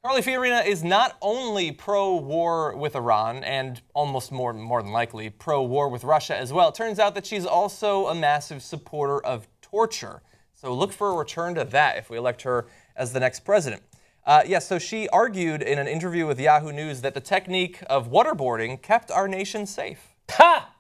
Carly Fiorina is not only pro-war with Iran and almost more than likely pro-war with Russia as well. It turns out that she's also a massive supporter of torture. So look for a return to that if we elect her as the next president. So she argued in an interview with Yahoo News that the technique of waterboarding kept our nation safe. Ha!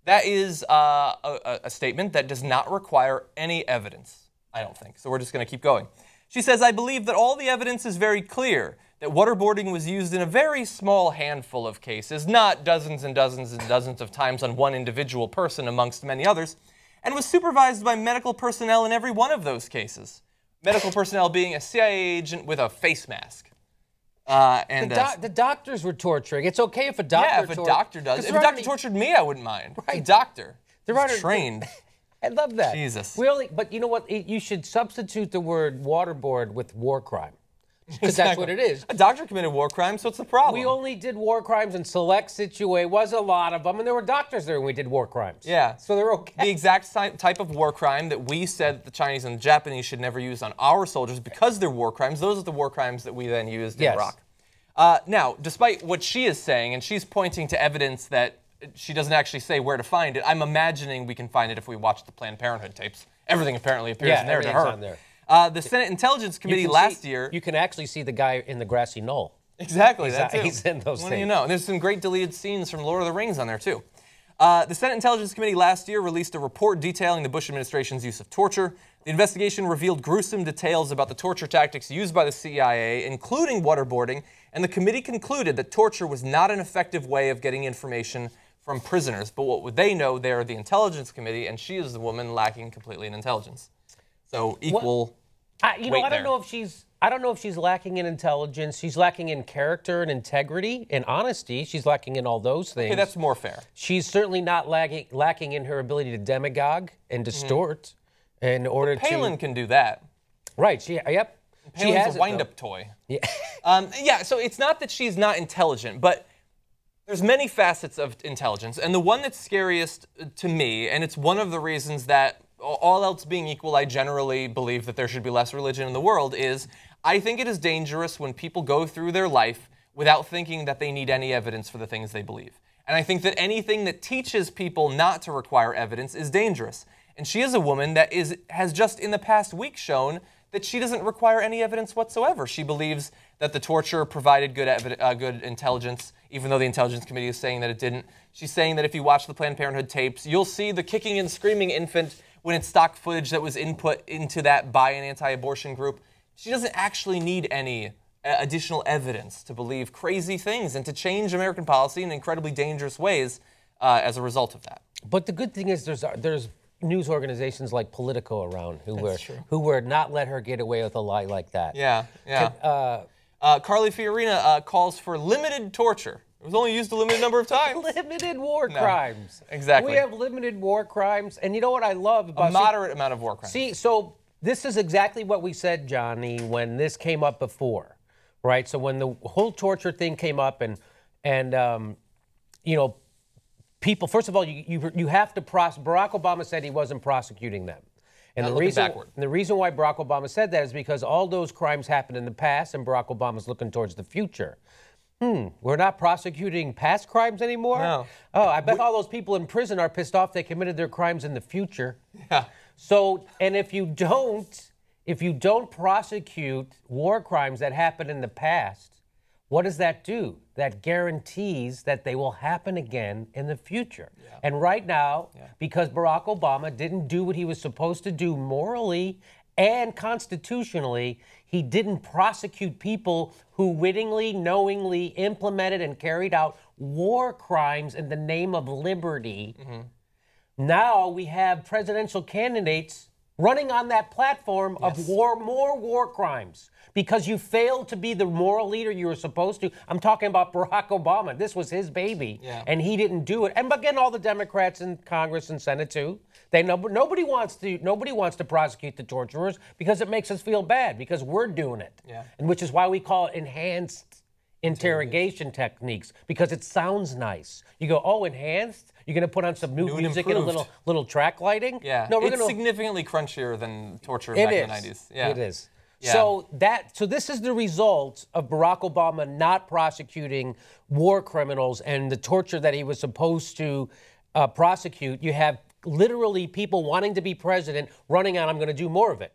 That is a statement that does not require any evidence, I don't think. So we're just going to keep going. She says, I believe that all the evidence is very clear, that waterboarding was used in a very small handful of cases, not dozens and dozens and dozens of times on one individual person amongst many others, and was supervised by medical personnel in every one of those cases. Medical personnel being a CIA agent with a face mask. The doctors were torturing. It's okay if a doctor... Yeah, if a doctor does. If a doctor tortured me, I wouldn't mind. Right. A doctor. They're trained. I love that. Jesus. But you know what? You should substitute the word waterboard with war crime. Because that's what it is. A doctor committed war crimes, so what's the problem? We only did war crimes in select situations. Was a lot of them, and there were doctors there when we did war crimes. Yeah. So they're okay. The exact type of war crime that we said the Chinese and the Japanese should never use on our soldiers because they're war crimes, those are the war crimes that we then used in Iraq. Now, despite what she is saying, and she's pointing to evidence that she doesn't actually say where to find it, I'm imagining we can find it if we watch the Planned Parenthood tapes. Everything apparently appears in there to her. On there. The Senate Intelligence Committee last year... You can actually see the guy in the grassy knoll. Exactly, He's in those things. What do you know? And there's some great deleted scenes from Lord of the Rings on there, too. The Senate Intelligence Committee last year released a report detailing the Bush administration's use of torture. The investigation revealed gruesome details about the torture tactics used by the CIA, including waterboarding, and the committee concluded that torture was not an effective way of getting information from prisoners. But what would they know? They're the Intelligence Committee, and she is the woman lacking completely in intelligence. So equal I don't know if she's lacking in intelligence. She's lacking in character and integrity and honesty. She's lacking in all those things. Okay, that's more fair. She's certainly not lacking in her ability to demagogue and distort in order to... Palin can do that. Right. Palin's a wind-up toy. Yeah. So it's not that she's not intelligent, but there's many facets of intelligence, and the one that's scariest to me, and it's one of the reasons that, all else being equal, I generally believe that there should be less religion in the world, is I think it is dangerous when people go through their life without thinking that they need any evidence for the things they believe. And I think that anything that teaches people not to require evidence is dangerous. And she is a woman that has just in the past week shown that she doesn't require any evidence whatsoever. She believes that the torture provided good intelligence, even though the Intelligence Committee is saying that it didn't. She's saying that if you watch the Planned Parenthood tapes, you'll see the kicking and screaming infant when it's stock footage that was input into that by an anti-abortion group. She doesn't actually need any additional evidence to believe crazy things and to change American policy in incredibly dangerous ways as a result of that. But the good thing is there's news organizations like Politico around who would not let her get away with a lie like that. Yeah. Carly Fiorina calls for limited torture. It was only used a limited number of times. Limited war crimes. Exactly. We have limited war crimes. And you know what I love about... A moderate amount of war crimes. See, so this is exactly what we said, Johnny, when this came up before, right? So when the whole torture thing came up and people, first of all, you have to prosecute. Barack Obama said he wasn't prosecuting them. And the reason why Barack Obama said that is because all those crimes happened in the past and Barack Obama's looking towards the future. We're not prosecuting past crimes anymore? No. Oh, I bet all those people in prison are pissed off they committed their crimes in the future. Yeah. So, and if you don't prosecute war crimes that happened in the past, what does that do? That guarantees that they will happen again in the future. Yeah. And right now, because Barack Obama didn't do what he was supposed to do morally and constitutionally, he didn't prosecute people who wittingly, knowingly implemented and carried out war crimes in the name of liberty. Now we have presidential candidates running on that platform of more war crimes because you failed to be the moral leader you were supposed to. I'm talking about Barack Obama. This was his baby, and he didn't do it. And again, all the Democrats in Congress and Senate too. Nobody wants to prosecute the torturers because it makes us feel bad because we're doing it, and which is why we call it enhanced interrogation techniques because it sounds nice. You go, oh, enhanced? You're going to put on some new music and a little track lighting? Yeah, no, it's significantly crunchier than torture back in the 90s. Yeah. It is. Yeah. So this is the result of Barack Obama not prosecuting war criminals and the torture that he was supposed to prosecute. You have literally people wanting to be president running on, I'm going to do more of it.